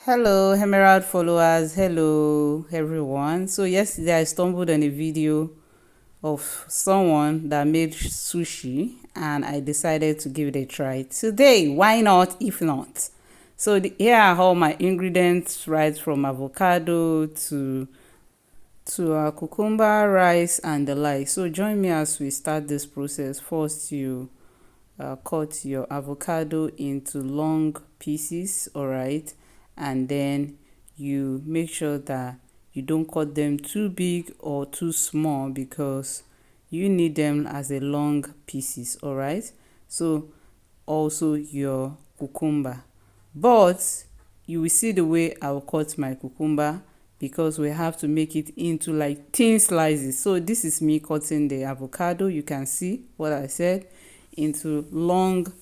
Hello, Emerald followers. Hello, everyone. So, yesterday I stumbled on a video of someone that made sushi and I decided to give it a try. Today, why not if not? So, here are all my ingredients, right from avocado to cucumber, rice, and the like. So, join me as we start this process. First, you cut your avocado into long pieces, all right, and then you make sure that you don't cut them too big or too small because you need them as a long pieces, all right. So also your cucumber, but you will see the way I'll cut my cucumber because we have to make it into like thin slices. So this is me cutting the avocado. You can see what I said, into long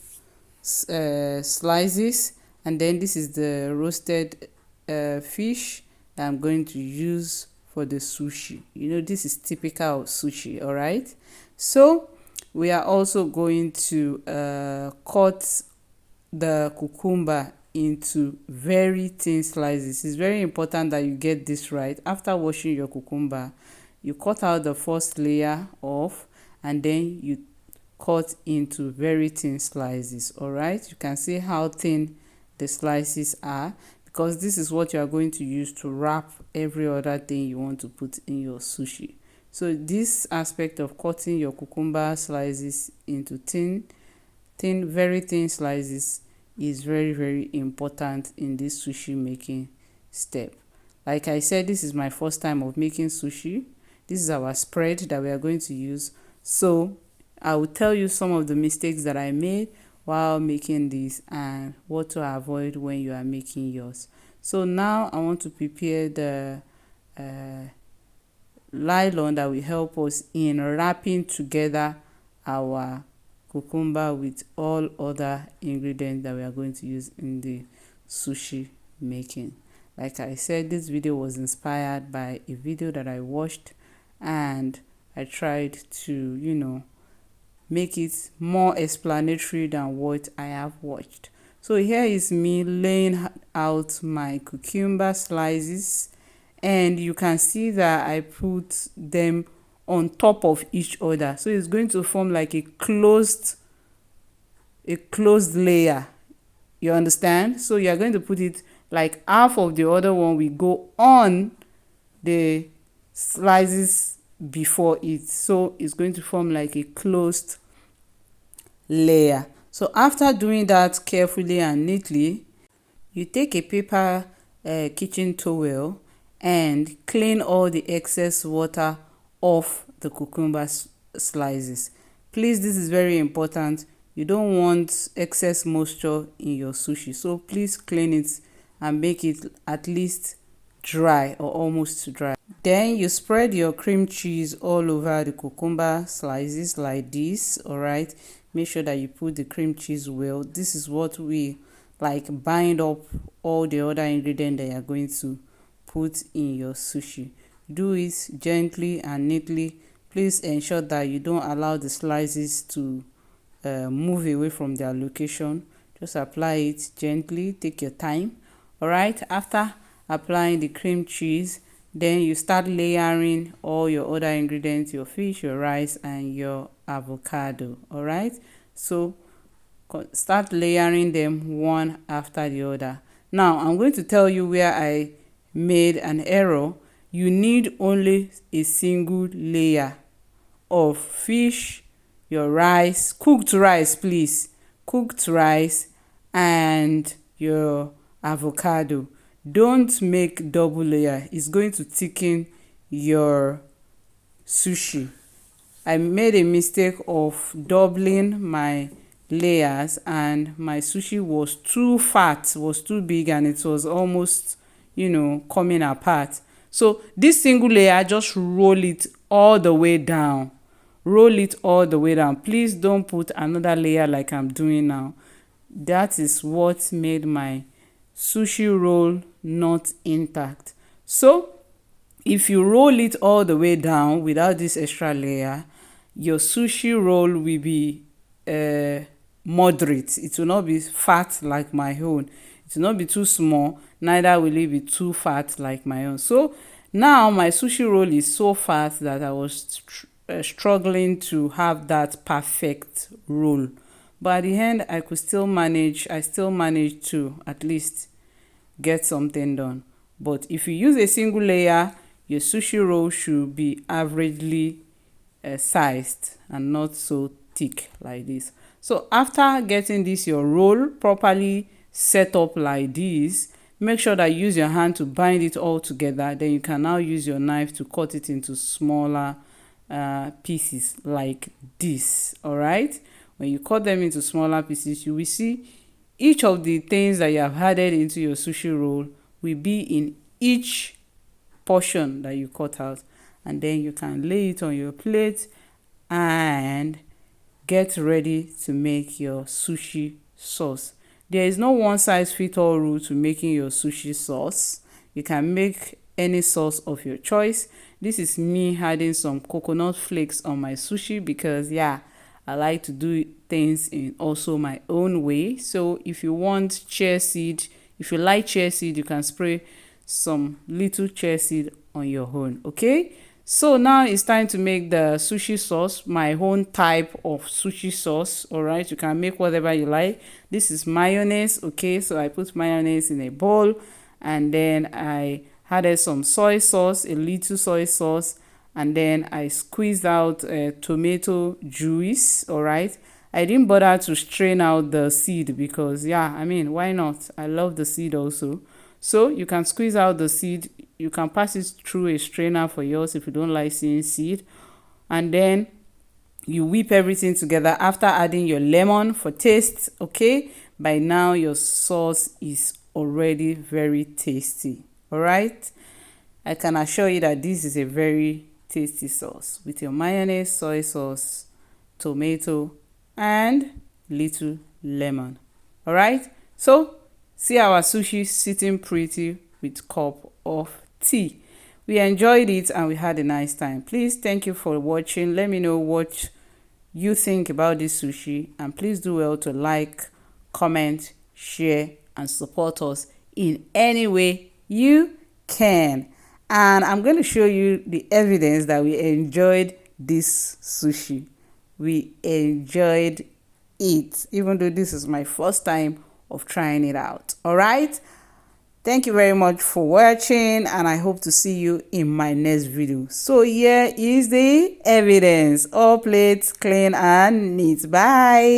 slices, and then this is the roasted fish that I'm going to use for the sushi. This is typical of sushi, all right. So we are also going to cut the cucumber into very thin slices. It's very important that you get this right. After washing your cucumber, you cut out the first layer off and then you cut into very thin slices. All right, you can see how thin the slices are because this is what you are going to use to wrap every other thing you want to put in your sushi. So this aspect of cutting your cucumber slices into very thin slices is very, very important in this sushi making step. Like I said, this is my first time of making sushi. This is our spread that we are going to use. So I will tell you some of the mistakes that I made while making this and what to avoid when you are making yours. So now I want to prepare the nylon that will help us in wrapping together our cucumber with all other ingredients that we are going to use in the sushi making. Like I said, this video was inspired by a video that I watched and I tried to make it more explanatory than what I have watched. So here is me laying out my cucumber slices, and you can see that I put them on top of each other, so it's going to form like a closed layer. You understand? So you're going to put it like half of the other one will go on the slices before it, so it's going to form like a closed layer. So after doing that carefully and neatly, you take a paper kitchen towel and clean all the excess water off the cucumber slices. Please, this is very important. You don't want excess moisture in your sushi, so please clean it and make it at least dry or almost dry. Then you spread your cream cheese all over the cucumber slices like this, all right. Make sure that you put the cream cheese well. This is what we like bind up all the other ingredients that you are going to put in your sushi. Do it gently and neatly. Please ensure that you don't allow the slices to move away from their location. Just apply it gently, take your time. All right, after applying the cream cheese, then you start layering all your other ingredients, your fish, your rice, and your avocado. All right, so start layering them one after the other. Now I'm going to tell you where I made an error. You need only a single layer of fish, your rice, cooked rice, please, cooked rice, and your avocado. Don't make double layer. It's going to thicken your sushi. I made a mistake of doubling my layers and my sushi was too fat, was too big, and it was almost coming apart. So this single layer, just roll it all the way down. Roll it all the way down. Please don't put another layer like I'm doing now. That is what made my sushi roll not intact. So if you roll it all the way down without this extra layer, your sushi roll will be moderate. It will not be fat like my own. It will not be too small, neither will it be too fat like my own. So now my sushi roll is so fat that I was struggling to have that perfect roll, but at the end I still managed to at least get something done. But if you use a single layer, your sushi roll should be averagely sized and not so thick like this. So after getting this your roll properly set up like this, make sure that you use your hand to bind it all together. Then you can now use your knife to cut it into smaller pieces like this. All right, when you cut them into smaller pieces, you will see each of the things that you have added into your sushi roll will be in each portion that you cut out, and then you can lay it on your plate and get ready to make your sushi sauce. There is no one size fit all rule to making your sushi sauce. You can make any sauce of your choice. This is me adding some coconut flakes on my sushi because yeah, I like to do things in also my own way. So if you want chia seed, if you like chia seed, you can spray some little chia seed on your own. Okay, so now it's time to make the sushi sauce, my own type of sushi sauce. All right, you can make whatever you like. This is mayonnaise. Okay, so I put mayonnaise in a bowl, and then I added some soy sauce, a little soy sauce, and then I squeezed out tomato juice. All right, I didn't bother to strain out the seed because yeah, I mean, why not? I love the seed also. So you can squeeze out the seed, you can pass it through a strainer for yours if you don't like seeing seed, and then you whip everything together after adding your lemon for taste. Okay, by now your sauce is already very tasty. All right, I can assure you that this is a very tasty sauce with your mayonnaise, soy sauce, tomato, and little lemon. All right, so see our sushi sitting pretty with cup of tea. We enjoyed it and we had a nice time. Please, thank you for watching. Let me know what you think about this sushi, and please do well to like, comment, share, and support us in any way you can. And I'm going to show you the evidence that we enjoyed this sushi. We enjoyed it, even though this is my first time of trying it out. All right, thank you very much for watching, and I hope to see you in my next video. So here is the evidence. All plates clean and neat. Bye.